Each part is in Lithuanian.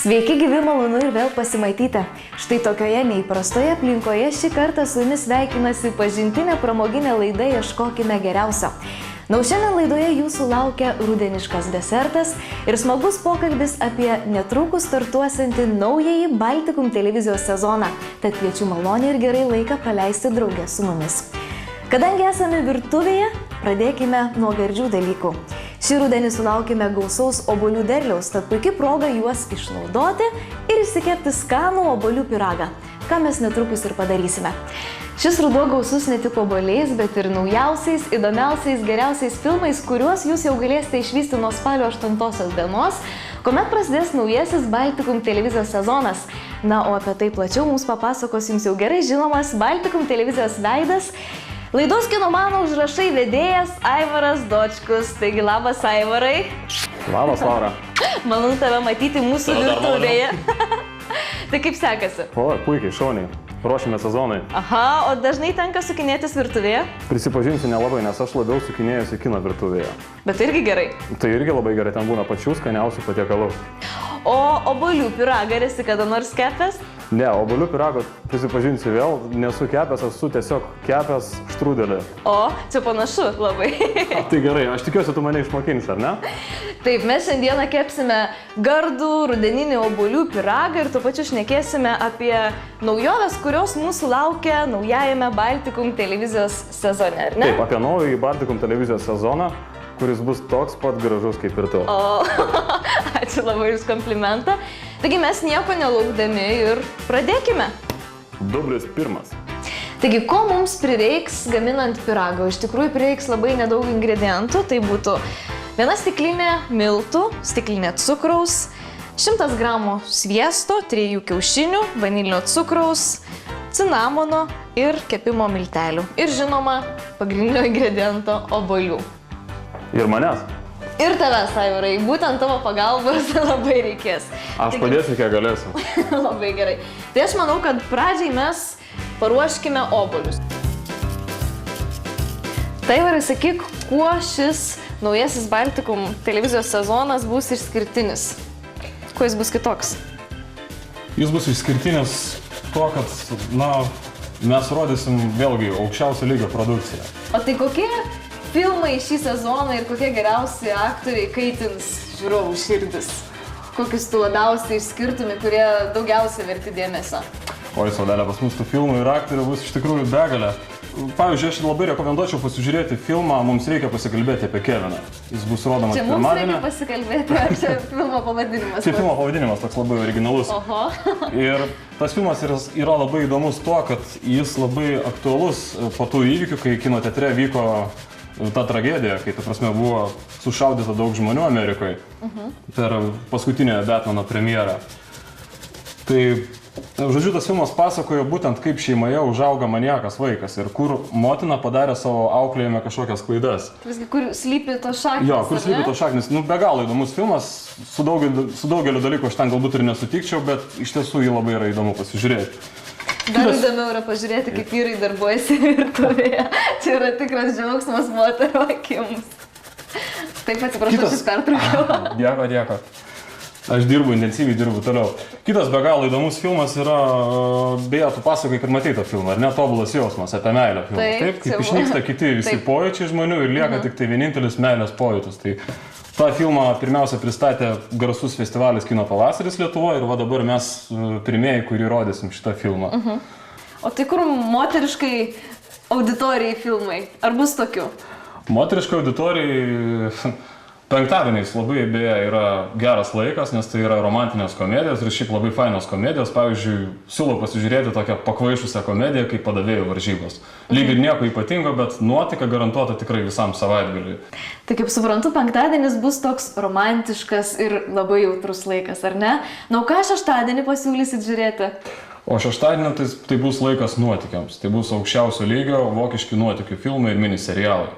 Sveiki, gyvi, malonu ir vėl pasimatyti. Štai tokioje neįprastoje aplinkoje šį kartą su jumis sveikinasi pažintinė pramoginė laida Ieškokime geriausio. Na, šiandien laidoje jūsų laukia rudeniškas desertas ir smagus pokalbis apie netrukus startuosiantį naująjį Baltikum televizijos sezoną. Tad kviečiu maloniai ir gerai laiką praleisti drauge su mumis. Kadangi esame virtuvėje, pradėkime nuo gardžių dalykų. Šį rudenį sulaukime gausaus obuolių derliaus, tad puikia proga juos išnaudoti ir išsikepti skanų obuolių pyragą, ką mes netrukus ir padarysime. Šis ruduo gausus ne tik obuoliais, bet ir naujausiais, įdomiausiais, geriausiais filmais, kuriuos jūs jau galėsite išvysti nuo spalio 8 dienos, kuomet prasidės naujasis Baltikum televizijos sezonas. Na, o apie tai plačiau mums papasakos jums jau gerai žinomas Baltikum televizijos veidas, laidos Kinomano užrašai vedėjas Aivaras Dočkus. Taigi, labas, Aivarai. Labas, Laura. Malonu tave matyti mūsų virtuvėje. Tai kaip sekasi? O, puikiai, šauniai. Ruošime sezonai. Aha, o dažnai tenka sukinėtis virtuvėje? Prisipažinsiu nelabai, nes aš labiau sukinėjusi kino virtuvėje. Bet tai irgi gerai. Tai irgi labai gerai, ten būna pačių skaniausių patiekalų. O obuolių pyragą esi kada nors kepęs? Ne, obuolių pyrago, prisipažinsiu vėl, nesu kepęs, esu tiesiog kepęs štrudelį. O, čia panašu labai. Tai gerai, aš tikiuosi, tu mane išmokinsi, ar ne? Taip, mes šiandieną kepsime gardų rudeninį obuolių pyragą ir tuo pačiu šnekėsime apie naujoves, kurios mūsų laukia naujajame Baltikum televizijos sezone, ar ne? Taip, apie naująjį Baltikum televizijos sezoną, kuris bus toks pat gražus kaip ir tu. O, ačiū labai už komplimentą. Taigi mes nieko nelaukdami ir pradėkime. Dublis pirmas. Taigi, ko mums prireiks gaminant pyragą? Iš tikrųjų prireiks labai nedaug ingredientų. Tai būtų 1 stiklinė miltų, stiklinė cukraus, 100 gramų sviesto, 3 kiaušinių, vanilinio cukraus, cinamono ir kepimo miltelių. Ir žinoma, pagrindinio ingrediento obuolių. Ir manęs. Ir tavęs, Aivarai, būtent tavo pagalbos labai reikės. Aš padėsiu, kiek galėsiu. Labai gerai. Tai aš manau, kad pradžiai mes paruoškime obuolius. Tai, Aivarai, sakyk, kuo šis naujasis Baltikum televizijos sezonas bus išskirtinis? Kuo jis bus kitoks? Jis bus išskirtinis tuo, kad, mes rodysim vėlgi aukščiausio lygio produkciją. O tai kokie filmai šį sezoną ir kokie geriausi aktoriai kaitins žiūrovų širdis? Kokius tu labiausiai išskirtumi, kurie daugiausiai verti dėmesio? Oi, Saudelė, pas mus tų filmų ir aktorių bus iš tikrųjų begalė. Pavyzdžiui, aš labai rekomenduočiau pasižiūrėti filmą Mums reikia pasikalbėti apie Keviną. Jis bus rodomas čia pirmadienį. Mums reikia pasikalbėti, ar čia filmo pavadinimas? Čia filmo pavadinimas toks labai originalus. Oho. Ir tas filmas yra labai įdomus tuo, kad jis labai aktualus po tų įvykių, kai kino teatre vyko ta tragedija, kai, ta prasme, buvo sušaudyta daug žmonių Amerikoje per paskutinę Batmano premjerą. Tai, žodžiu, tas filmas pasakojo būtent, kaip šeimoje užauga maniakas vaikas ir kur motina padarė savo auklėjime kažkokias klaidas. Visgi, kur slypi to šaknis? Jo, kur slypi to šaknis. Be galo įdomus filmas, su daugeliu dalykų aš ten galbūt ir nesutikčiau, bet iš tiesų jį labai yra įdomu pasižiūrėti. Dar įdomiau yra pažiūrėti, kaip vyrai darbuojasi virtuvėje. Čia yra tikras džiaugsmas moterų akims. Taip, atsiprašau, šis pertraukiau. Dėko. Aš intensyviai dirbu toliau. Kitas be galo įdomus filmas yra, beje, tu pasakai, kad matei tą filmą, ar ne? Tobulas jausmas apie meilę filmas. Taip, kaip išnyksta kiti visi pojūčiai žmonių ir lieka tik tai vienintelis meilės pojūtis. Tai tą filmą pirmiausia pristatė garsus festivalis Kino pavasaris Lietuvoje ir va dabar mes pirmieji, kurį rodysim šitą filmą. O tai kur moteriškai auditorijai filmai? Ar bus tokių? Moteriškai auditorijai penktadieniais labai beje yra geras laikas, nes tai yra romantinės komedijos ir šiaip labai fainos komedijos. Pavyzdžiui, siūlau pasižiūrėti tokią pakvaišusią komediją kaip Padavėjų varžybos. Lyg ir nieko ypatingo, bet nuotaika garantuota tikrai visam savaitgaliui. Tai kaip suprantu, penktadienis bus toks romantiškas ir labai jautrus laikas, ar ne? Na, o ką šeštadienį pasiūlysit žiūrėti? O šeštadienį tai bus laikas nuotykiams. Tai bus aukščiausio lygio vokiški nuotykių filmai ir miniserialai.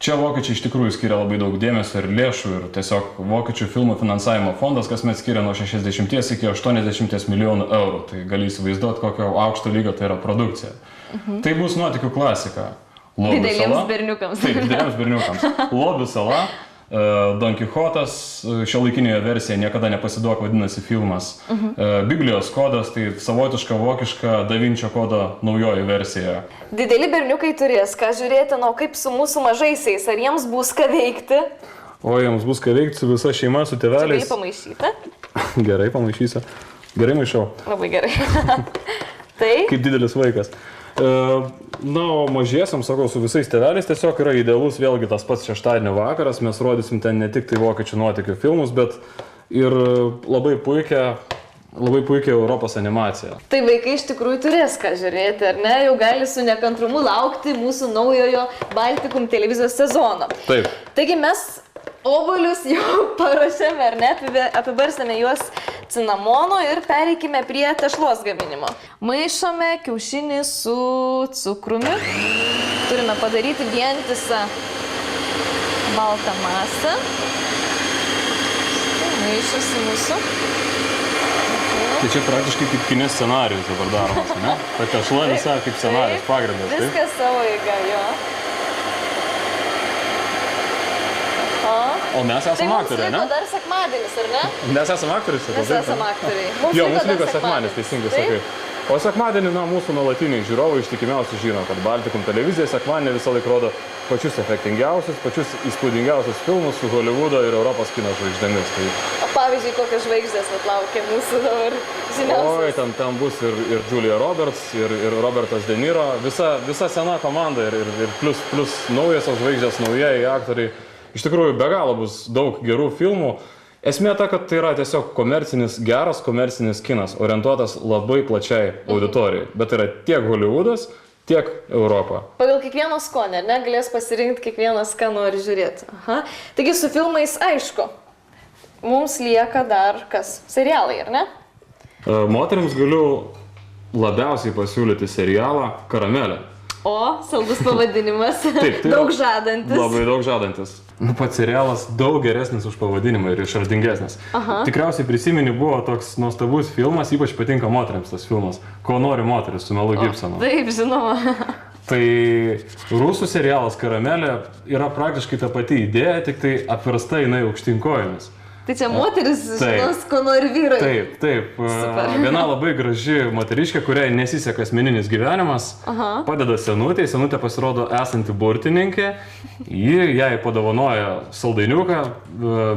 Čia vokiečiai iš tikrųjų skiria labai daug dėmesio ir lėšų ir tiesiog vokiečių filmų finansavimo fondas kasmet skiria nuo 60 iki 80 milijonų eurų. Tai gali įsivaizduoti, kokio aukšto lygio tai yra produkcija. Tai bus nuotykių klasika. Dideliems berniukams. Taip, dideliems berniukams. Lobių sala, Don Quixotas, šiuolaikinėje versijoje niekada nepasiduok vadinasi filmas. Biblijos kodas, tai savotiška vokiška Da Vinčio kodo naujoji versija. Dideli berniukai turės ką žiūrėti, na, kaip su mūsų mažaisiais, ar jiems bus ką veikti? O jiems bus ką veikti su visa šeima, su tėveliais. Gerai pamaišyta? Gerai pamaišysiu. Gerai maišau. Labai gerai. Tai? Kaip didelis vaikas. Na, o mažiesiams, sakau, su visais tėveliais tiesiog yra idealus vėlgi tas pats šeštadienio vakaras, mes rodysim ten ne tik tai vokiečių nuotykių filmus, bet ir labai puikia Europos animacija. Tai vaikai iš tikrųjų turės ką žiūrėti, ar ne? Jau gali su nekantrumu laukti mūsų naujojo Baltikum televizijos sezono. Taip. Taigi mes obuolius jau paruošėme, ar ne? Apibarsime juos cinamonu ir pereikime prie tešlos gaminimo. Maišome kiaušinį su cukrumi. Turime padaryti vientisą baltą masę. Maišosi mūsų. Tai čia praktiškai kaip kino scenarijus dabar daromas, ne? Ta tešla visa kaip scenarijus, pagrindas. Viskas savo eiga, jo. O mes esame aktoriai, ne? Tai mums liko dar sekmadienis, ar ne? Mes esame aktoriai, Mes esame aktoriai. Jo, mums liko sekmadienis, teisingai sakai. O sekmadienį, mūsų nuolatiniai žiūrovai ištikimiausi žino, kad Baltikum televizija sekmadienį visą laiką rodo pačius efektingiausius, pačius įspūdingiausius filmus su Holivudo ir Europos kino žvaigždėmis. O pavyzdžiui, kokios žvaigždės atlaukia mūsų dabar žiniausios? Oi, ten bus ir Julia Roberts, ir Robertas De Niro, visa sena komanda ir plus naujasios žvaigždės, naujieji aktoriai. Iš tikrųjų, be galo bus daug gerų filmų. Esmė ta, kad tai yra tiesiog geras komercinis kinas, orientuotas labai plačiai auditorijai. Bet tai yra tiek Hollywoodas, tiek Europa. Pagal kiekvieno skonį, ar ne, galės pasirinkti kiekvienas, ką nori žiūrėti. Aha. Taigi su filmais aišku, mums lieka dar kas? Serialai, ar ne? Moterims galiu labiausiai pasiūlyti serialą Karamelė. O, saldus pavadinimas. Taip, tai daug žadantis. Labai daug žadantis. Pats serialas daug geresnis už pavadinimą ir išradingesnis. Tikriausiai prisimeni, buvo toks nuostabus filmas, ypač patinka moteriams tas filmas, Ko nori moteris su Melu Gibsonu. Taip, žinoma. Tai rusų serialas Karamelė yra praktiškai ta pati idėja, tik tai apversta jinai aukštyn kojomis. Tai čia moteris žinos, ko nori vyrai. Taip. Viena labai graži moteriškė, kuriai nesiseka asmeninis gyvenimas, padeda senutė, senutė pasirodo esanti burtininkė, jai padovanoja saldainiuką,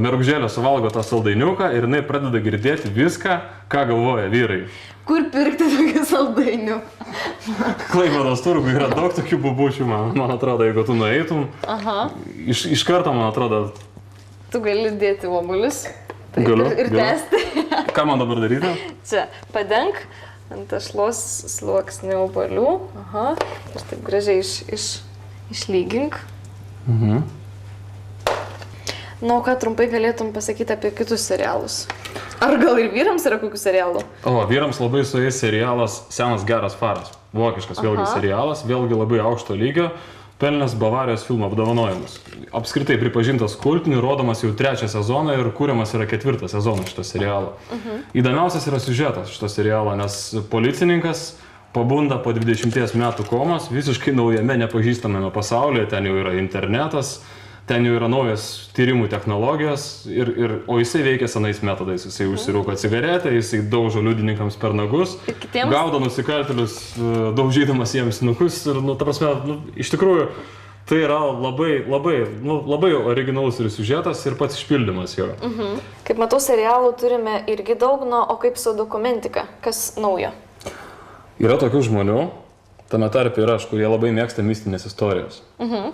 mergžėlė suvalgo tą saldainiuką ir jinai pradeda girdėti viską, ką galvoja vyrai. Kur pirkti tokių saldainių? Klaipėdos turguje yra daug tokių bubučių, man atrodo, jeigu tu nueitum. Iš karto, man atrodo, tu gali dėti obuolius. Galiu. Ir tęsti. Ką man dabar daryti? Čia, padenk ant tešlos sluoksnį obuolių. Ir taip gražiai išlygink. Na, ką trumpai galėtum pasakyti apie kitus serialus? Ar gal ir vyrams yra kokių serialų? O, vyrams labai su jais serialas Senas geras faras. Vokiškas vėlgi serialas, vėlgi labai aukšto lygio. Pelnęs Bavarijos filmo apdovanojimus. Apskritai pripažintas kultiniu, rodomas jau 3 sezoną ir kūriamas yra 4 sezonas šito serialo. Įdomiausias yra siužetas šito serialo, nes policininkas pabunda po 20 metų komos visiškai naujame nepažįstamame pasaulyje, ten jau yra internetas, ten jau yra naujas tyrimų technologijos, o jisai veikia senais metodais. Jisai užsirūko cigaretę, jisai daužo liudininkams per nagus, gaudo nusikaltėlius, daužydamas jiems nukus. Ir, ta prasme, iš tikrųjų, tai yra labai originalus ir siužetas, ir pats išpildymas jo. Kaip matau, serialų turime irgi daug, o kaip su dokumentika? Kas naujo? Yra tokių žmonių, tame tarpe ir aš, kurie labai mėgsta mistinės istorijos.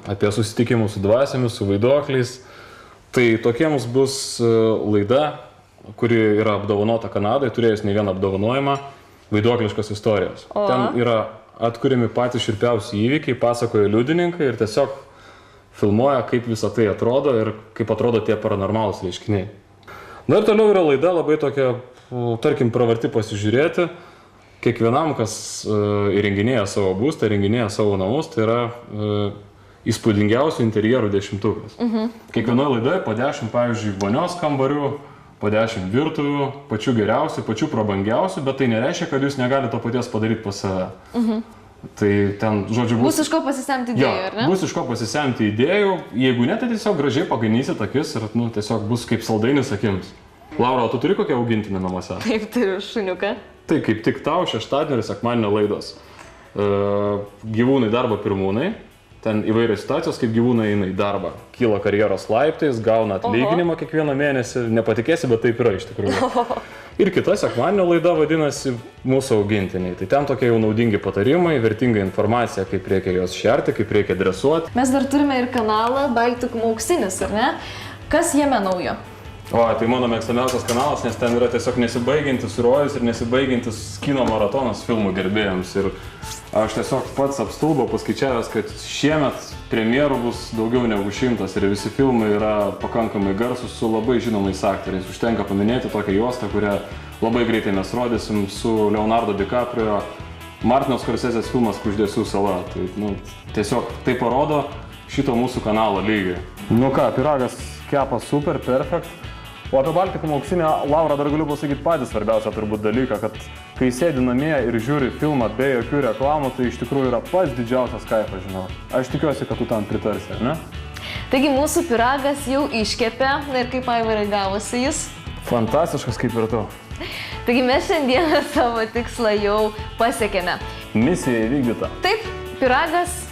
Apie susitikimus su dvasiamis, su vaiduokliais. Tai tokiems bus laida, kuri yra apdovanota Kanadai, turėjus ne vieną apdovanojimą, vaiduokliškos istorijos. Ten yra atkuriami patys šiurpiausi įvykiai, pasakoja liudininkai ir tiesiog filmuoja, kaip visą tai atrodo ir kaip atrodo tie paranormalūs reiškiniai. Na ir toliau yra laida labai tokia, tarkim, pravarti pasižiūrėti. Kiekvienam, kas įrenginėja savo būstą, įrenginėja savo namus, tai yra įspūdingiausių interjerų 10-tukas. Kiekvienoje laidoje po 10, pavyzdžiui, vonios kambarių, po 10 virtuvių, pačių geriausių, pačių prabangiausių, bet tai nereiškia, kad jūs negalite to paties padaryti pas save. Tai ten, žodžiu, Bus iš ko pasisemti idėjų, ar ne? Bus iš ko pasisemti idėjų, jeigu ne, tai tiesiog gražiai paganysit akis ir tiesiog bus kaip saldainis akims. Laura, tu turi kokią augintinį namuose? Taip, turiu šuniuką. Tai kaip tik tau šeštadienio ir sekmadienio laidos. Gyvūnai darbo pirmūnai, ten įvairios situacijos, kaip gyvūnai eina į darbą. Kyla karjeros laiptais, gauna atlyginimą kiekvieną mėnesį, nepatikėsi, bet taip yra iš tikrųjų. Ir kita sekmadienio laida vadinasi Mūsų augintiniai. Tai ten tokie jau naudingi patarimai, vertinga informacija, kaip reikia juos šerti, kaip reikia dresuoti. Mes dar turime ir kanalą Baltikum auksinis, ar ne? Kas jame naujo? O, tai mano mėgstamiausias kanalas, nes ten yra tiesiog nesibaigiantis rojus ir nesibaigiantis kino maratonas filmų gerbėjams. Ir aš tiesiog pats apstulbau paskaičiavęs, kad šiemet premjerų bus daugiau negu 100 ir visi filmai yra pakankamai garsus su labai žinomais aktoriais. Užtenka paminėti tokią juostą, kurią labai greitai mes rodysim su Leonardo DiCaprio, Martino Scorsese's filmas Kuždėsių sala. Tai, tiesiog tai parodo šito mūsų kanalo lygį. Nu ką, pyragas kepa super, perfekt. O apie Baltikum auksinę, Laura, dar galiu pasakyti patį svarbiausią turbūt dalyką, kad kai sėdi namie ir žiūri filmą be jokių reklamų, tai iš tikrųjų yra pats didžiausias kaifas, žinau. Aš tikiuosi, kad tu tam pritarsi, ar ne? Taigi mūsų pyragas jau iškepė, ir kaip Aivarai gavosi jis? Fantastiškas kaip ir tu. Taigi mes šiandieną savo tikslą jau pasiekėme. Misija įvykdyta. Taip, pyragas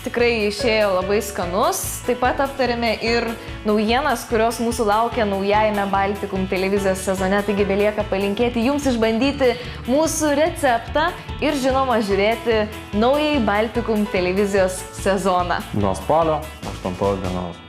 tikrai išėjo labai skanus, taip pat aptarėme ir naujienas, kurios mūsų laukia naujajame Baltikum televizijos sezone, taigi belieka palinkėti jums išbandyti mūsų receptą ir žinoma žiūrėti naująjį Baltikum televizijos sezoną. Nuo spalio 8 dienos.